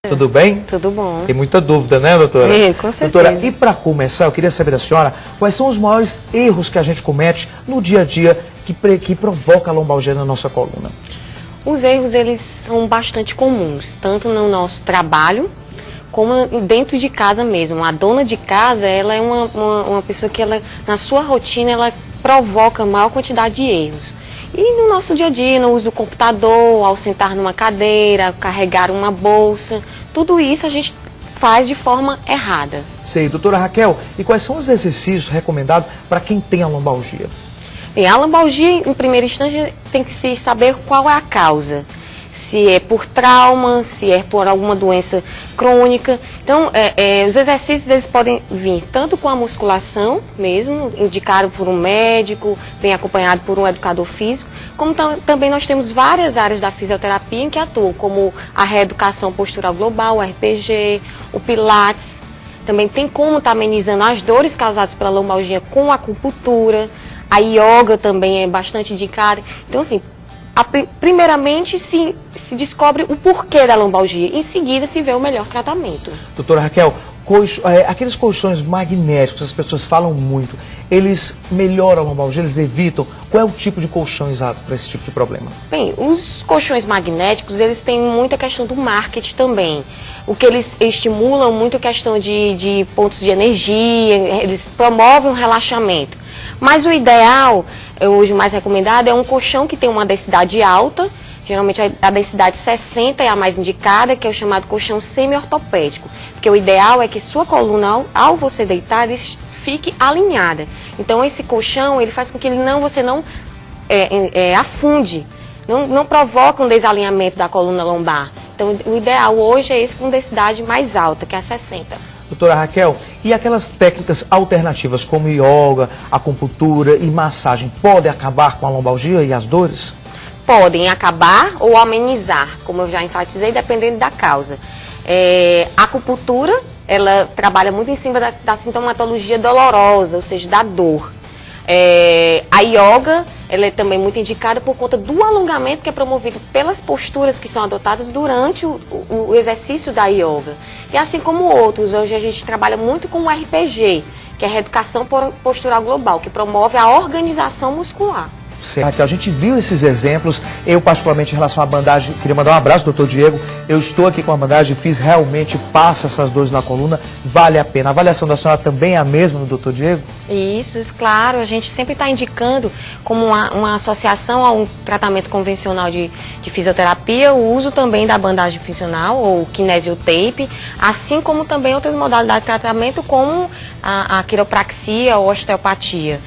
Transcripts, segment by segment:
Tudo bem? Tudo bom. Tem muita dúvida, né, doutora? Com certeza. Doutora, e para começar, eu queria saber da senhora quais são os maiores erros que a gente comete no dia a dia que provoca a lombalgia na nossa coluna. Os erros, eles são bastante comuns, tanto no nosso trabalho, como dentro de casa mesmo. A dona de casa, ela é uma pessoa que, ela, na sua rotina, ela provoca maior quantidade de erros. E no nosso dia a dia, no uso do computador, ao sentar numa cadeira, carregar uma bolsa, tudo isso a gente faz de forma errada. Sei, doutora Raquel, e quais são os exercícios recomendados para quem tem a lombalgia? Bem, a lombalgia, em primeira instância, tem que se saber qual é a causa. Se é por trauma, se é por alguma doença crônica. Então, os exercícios eles podem vir tanto com a musculação mesmo, indicado por um médico, bem acompanhado por um educador físico, como também nós temos várias áreas da fisioterapia em que atuam, como a reeducação postural global, o RPG, o Pilates. Também tem como estar amenizando as dores causadas pela lombalgia com a acupuntura. A yoga também é bastante indicada. Então, assim, primeiramente se descobre o porquê da lombalgia, em seguida se vê o melhor tratamento. Doutora Raquel, aqueles colchões magnéticos, as pessoas falam muito, eles melhoram a lombalgia, eles evitam? Qual é o tipo de colchão exato para esse tipo de problema? Bem, os colchões magnéticos, eles têm muita questão do marketing também. O que eles estimulam muito a questão de pontos de energia, eles promovem um relaxamento. Mas o ideal, hoje mais recomendado, é um colchão que tem uma densidade alta, geralmente a densidade 60 é a mais indicada, que é o chamado colchão semi-ortopédico. Porque o ideal é que sua coluna, ao você deitar, fique alinhada. Então esse colchão, ele faz com que você não afunde, não provoca um desalinhamento da coluna lombar. Então o ideal hoje é esse com densidade mais alta, que é a 60. Doutora Raquel, e aquelas técnicas alternativas como yoga, acupuntura e massagem podem acabar com a lombalgia e as dores? Podem acabar ou amenizar, como eu já enfatizei, dependendo da causa. A acupuntura, ela trabalha muito em cima da sintomatologia dolorosa, ou seja, da dor. A yoga, ela é também muito indicada por conta do alongamento que é promovido pelas posturas que são adotadas durante o exercício da yoga. E assim como outros, hoje a gente trabalha muito com o RPG, que é a reeducação postural global, que promove a organização muscular. Certo, a gente viu esses exemplos, eu particularmente em relação à bandagem, queria mandar um abraço, doutor Diego, eu estou aqui com a bandagem, realmente passa essas dores na coluna, vale a pena. A avaliação da senhora também é a mesma do doutor Diego? Isso, claro, a gente sempre está indicando como uma associação a um tratamento convencional de fisioterapia, o uso também da bandagem funcional ou kinesiotape, assim como também outras modalidades de tratamento como a quiropraxia ou osteopatia.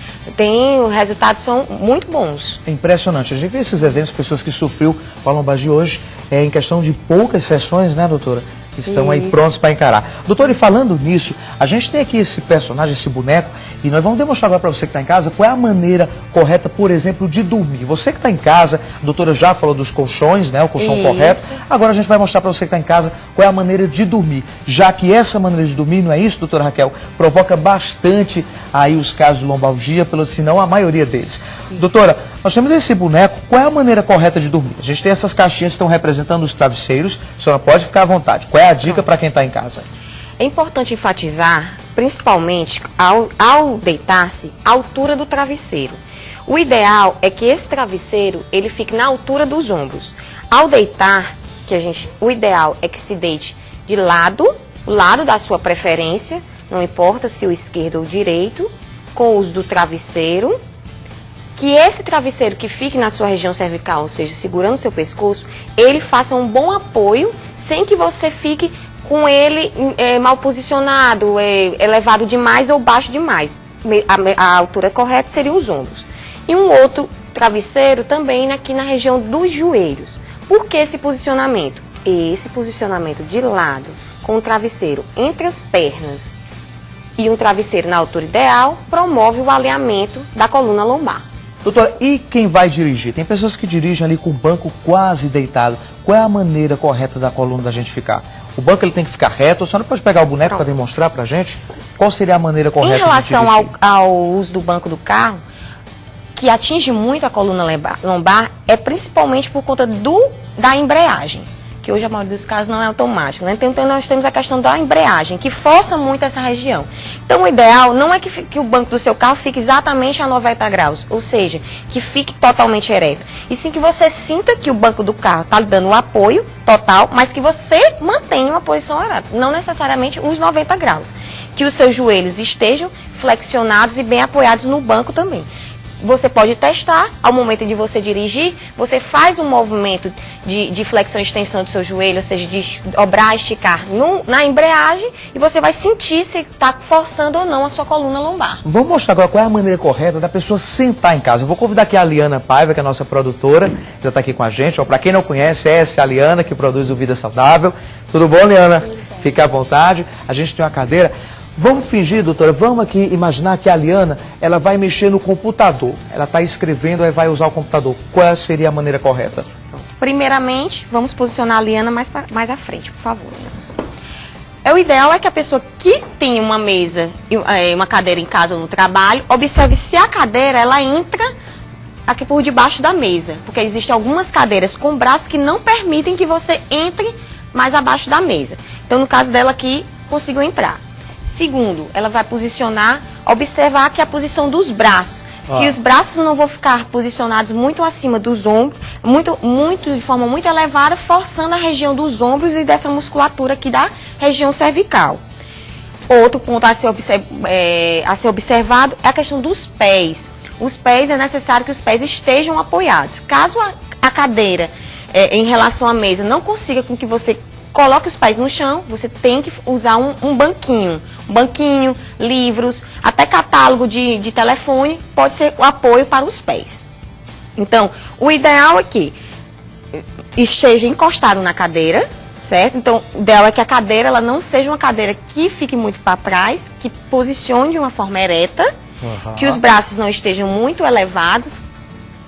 Os resultados são muito bons. É impressionante. A gente vê esses exemplos de pessoas que sofreu com a lombalgia hoje, em questão de poucas sessões, né, doutora? Que estão aí prontos para encarar. Doutora, e falando nisso, a gente tem aqui esse personagem, esse boneco, e nós vamos demonstrar agora para você que está em casa qual é a maneira correta, por exemplo, de dormir. Você que está em casa, a doutora já falou dos colchões, né, o colchão correto. Agora a gente vai mostrar para você que está em casa qual é a maneira de dormir. Já que essa maneira de dormir, não é isso, doutora Raquel? Provoca bastante aí os casos de lombalgia, se não a maioria deles. Doutora, nós temos esse boneco, qual é a maneira correta de dormir? A gente tem essas caixinhas que estão representando os travesseiros, a senhora pode ficar à vontade. Qual é a dica para quem está em casa? É importante enfatizar, principalmente, ao deitar-se, a altura do travesseiro. O ideal é que esse travesseiro ele fique na altura dos ombros. Ao deitar, o ideal é que se deite de lado, o lado da sua preferência, não importa se o esquerdo ou o direito, com o uso do travesseiro. Que esse travesseiro que fique na sua região cervical, ou seja, segurando o seu pescoço, ele faça um bom apoio, sem que você fique com ele mal posicionado, elevado demais ou baixo demais. A altura correta seriam os ombros. E um outro travesseiro também aqui na região dos joelhos. Por que esse posicionamento? Esse posicionamento de lado, com o travesseiro entre as pernas e um travesseiro na altura ideal, promove o alinhamento da coluna lombar. Doutora, e quem vai dirigir? Tem pessoas que dirigem ali com o banco quase deitado. Qual é a maneira correta da coluna da gente ficar? O banco ele tem que ficar reto? A senhora pode pegar o boneco para demonstrar para a gente? Qual seria a maneira correta de dirigir? Em relação ao uso do banco do carro, que atinge muito a coluna lombar, é principalmente por conta da embreagem. que hoje a maioria dos casos não é automático, né? Então nós temos a questão da embreagem, que força muito essa região. Então o ideal não é que o banco do seu carro fique exatamente a 90 graus, ou seja, que fique totalmente ereto. E sim que você sinta que o banco do carro está lhe dando o apoio total, mas que você mantenha uma posição ereta, não necessariamente os 90 graus. Que os seus joelhos estejam flexionados e bem apoiados no banco também. Você pode testar, ao momento de você dirigir, você faz um movimento de flexão e extensão do seu joelho, ou seja, de dobrar, esticar na embreagem, e você vai sentir se está forçando ou não a sua coluna lombar. Vamos mostrar agora qual é a maneira correta da pessoa sentar em casa. Eu vou convidar aqui a Liana Paiva, que é a nossa produtora, que já está aqui com a gente. Para quem não conhece, essa é a Liana, que produz o Vida Saudável. Tudo bom, Liana? Fique à vontade. A gente tem uma cadeira. Vamos fingir, doutora, vamos aqui imaginar que a Liana, ela vai mexer no computador. Ela está escrevendo e vai usar o computador. Qual seria a maneira correta? Primeiramente, vamos posicionar a Liana mais à frente, por favor. O ideal é que a pessoa que tem uma mesa, uma cadeira em casa ou no trabalho, observe se a cadeira ela entra aqui por debaixo da mesa. Porque existem algumas cadeiras com braços que não permitem que você entre mais abaixo da mesa. Então, no caso dela aqui, conseguiu entrar. Segundo, ela vai posicionar, observar que a posição dos braços. Se os braços não vão ficar posicionados muito acima dos ombros, de forma muito elevada, forçando a região dos ombros e dessa musculatura aqui da região cervical. Outro ponto a ser observado é a questão dos pés. Os pés, é necessário que os pés estejam apoiados. Caso a cadeira, em relação à mesa, não consiga com que você coloque os pés no chão, você tem que usar um banquinho. Um banquinho, livros, até catálogo de telefone, pode ser o apoio para os pés. Então, o ideal é que esteja encostado na cadeira, certo? Então, o ideal é que a cadeira ela não seja uma cadeira que fique muito para trás, que posicione de uma forma ereta, que os braços não estejam muito elevados,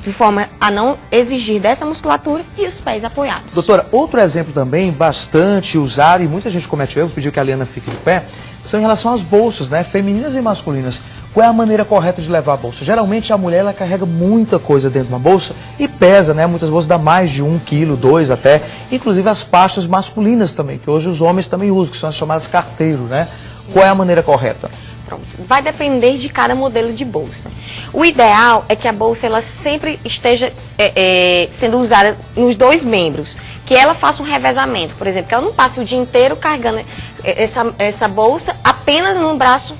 de forma a não exigir dessa musculatura, e os pés apoiados. Doutora, outro exemplo também bastante usado, e muita gente comete o erro, pediu que a Liana fique de pé, são em relação às bolsas, né? Femininas e masculinas. Qual é a maneira correta de levar a bolsa? Geralmente a mulher ela carrega muita coisa dentro de uma bolsa e pesa, né? Muitas bolsas dá mais de 1 quilo, 2 até. Inclusive as pastas masculinas também, que hoje os homens também usam, que são as chamadas carteiro, né? Qual é a maneira correta? Pronto. Vai depender de cada modelo de bolsa. O ideal é que a bolsa ela sempre esteja sendo usada nos dois membros, que ela faça um revezamento, por exemplo, que ela não passe o dia inteiro carregando essa bolsa apenas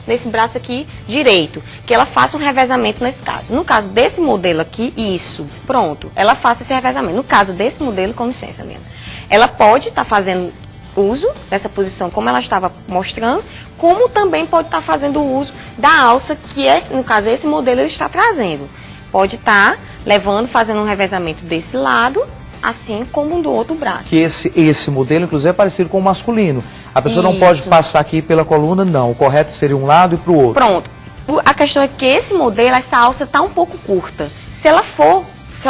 nesse braço aqui direito, que ela faça um revezamento nesse caso. No caso desse modelo aqui, pronto, ela faça esse revezamento. No caso desse modelo, com licença, Liana, ela pode estar fazendo uso dessa posição como ela estava mostrando, como também pode estar fazendo uso da alça que, no caso, esse modelo ele está trazendo. Pode estar fazendo um revezamento desse lado, assim como do outro braço. Que esse modelo, inclusive, é parecido com o masculino. A pessoa não pode passar aqui pela coluna, não. O correto seria um lado e para o outro. Pronto. A questão é que esse modelo, essa alça está um pouco curta. Se ela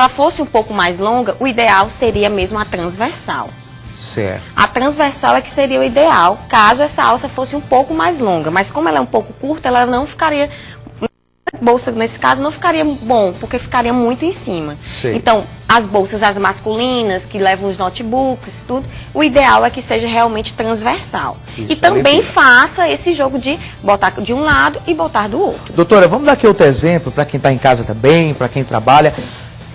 fosse um pouco mais longa, o ideal seria mesmo a transversal. Certo. A transversal é que seria o ideal, caso essa alça fosse um pouco mais longa. Mas como ela é um pouco curta, ela não ficaria... bolsa, nesse caso, não ficaria bom, porque ficaria muito em cima. Sei. Então, as bolsas, as masculinas, que levam os notebooks, tudo, o ideal é que seja realmente transversal. Isso, e também faça esse jogo de botar de um lado e botar do outro. Doutora, vamos dar aqui outro exemplo, para quem está em casa também, para quem trabalha.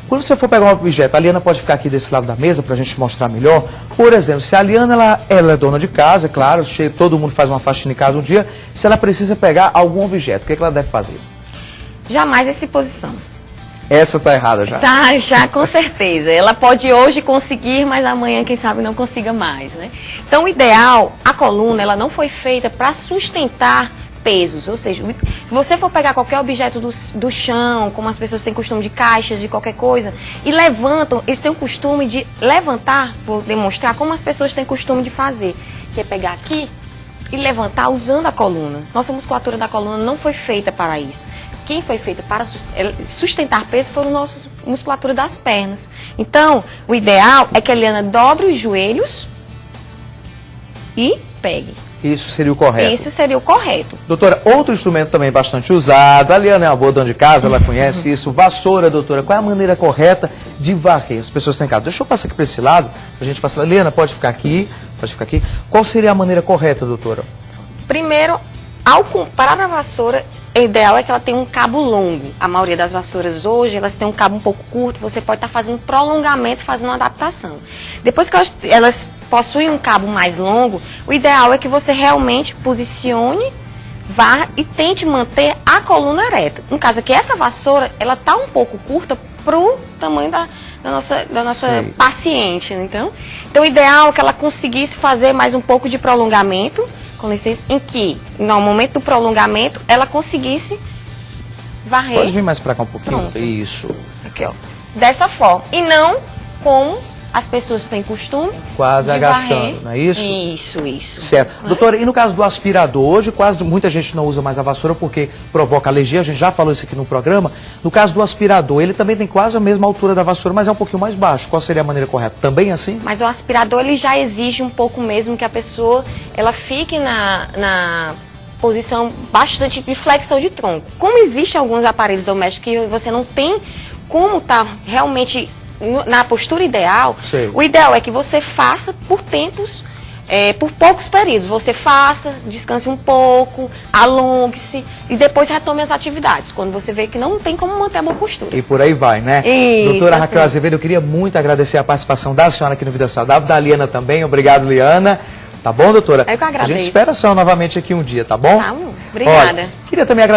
Quando você for pegar um objeto, a Liana pode ficar aqui desse lado da mesa para a gente mostrar melhor. Por exemplo, se a Liana ela é dona de casa, claro, todo mundo faz uma faxina em casa um dia, se ela precisa pegar algum objeto, o que ela deve fazer? Jamais essa posição. Essa tá errada já. Tá, já com certeza. Ela pode hoje conseguir, mas amanhã, quem sabe, não consiga mais, né? Então, o ideal, a coluna, ela não foi feita para sustentar pesos, ou seja, se você for pegar qualquer objeto do chão, como as pessoas têm costume de caixas, de qualquer coisa, e levantam, eles têm o costume de levantar, vou demonstrar como as pessoas têm costume de fazer, que é pegar aqui e levantar usando a coluna. Nossa musculatura da coluna não foi feita para isso. Quem foi feita para sustentar peso foi a nossa musculatura das pernas. Então, o ideal é que a Liana dobre os joelhos e pegue. Isso seria o correto. Isso seria o correto. Doutora, outro instrumento também bastante usado, a Liana é uma boa dona de casa, ela conhece isso, vassoura, doutora, qual é a maneira correta de varrer? As pessoas estão em casa. Deixa eu passar aqui para esse lado, a gente passar. Liana, pode ficar aqui, pode ficar aqui. Qual seria a maneira correta, doutora? Primeiro, ao comprar a vassoura, o ideal é que ela tenha um cabo longo. A maioria das vassouras hoje, elas têm um cabo um pouco curto, você pode estar fazendo prolongamento, fazendo uma adaptação. Depois que elas possuem um cabo mais longo, o ideal é que você realmente posicione, varra e tente manter a coluna ereta. No caso aqui, essa vassoura, ela está um pouco curta para o tamanho da nossa paciente, então o ideal é que ela conseguisse fazer mais um pouco de prolongamento, com licença, em que, no momento do prolongamento, ela conseguisse varrer. Pode vir mais para cá um pouquinho? Pronto. Isso. Aqui, ó. Dessa forma. E não como as pessoas têm costume. Quase de agachando, varrer. não é isso? Isso. Certo. Doutora, e no caso do aspirador, hoje quase muita gente não usa mais a vassoura porque provoca alergia, a gente já falou isso aqui no programa. No caso do aspirador, ele também tem quase a mesma altura da vassoura, mas é um pouquinho mais baixo. Qual seria a maneira correta? Também assim? Mas o aspirador, ele já exige um pouco mesmo que a pessoa, ela fique na posição bastante de flexão de tronco. Como existem alguns aparelhos domésticos que você não tem como estar realmente na postura ideal, o ideal é que você faça por tempos, por poucos períodos. Você faça, descanse um pouco, alongue-se e depois retome as atividades, quando você vê que não tem como manter a boa postura. E por aí vai, né? Isso, doutora Raquel Azevedo, eu queria muito agradecer a participação da senhora aqui no Vida Saudável, da Liana também. Obrigado, Liana. Tá bom, doutora? Eu que agradeço. A gente espera a senhora novamente aqui um dia, tá bom? Tá bom. Obrigada. Olha, queria também agradecer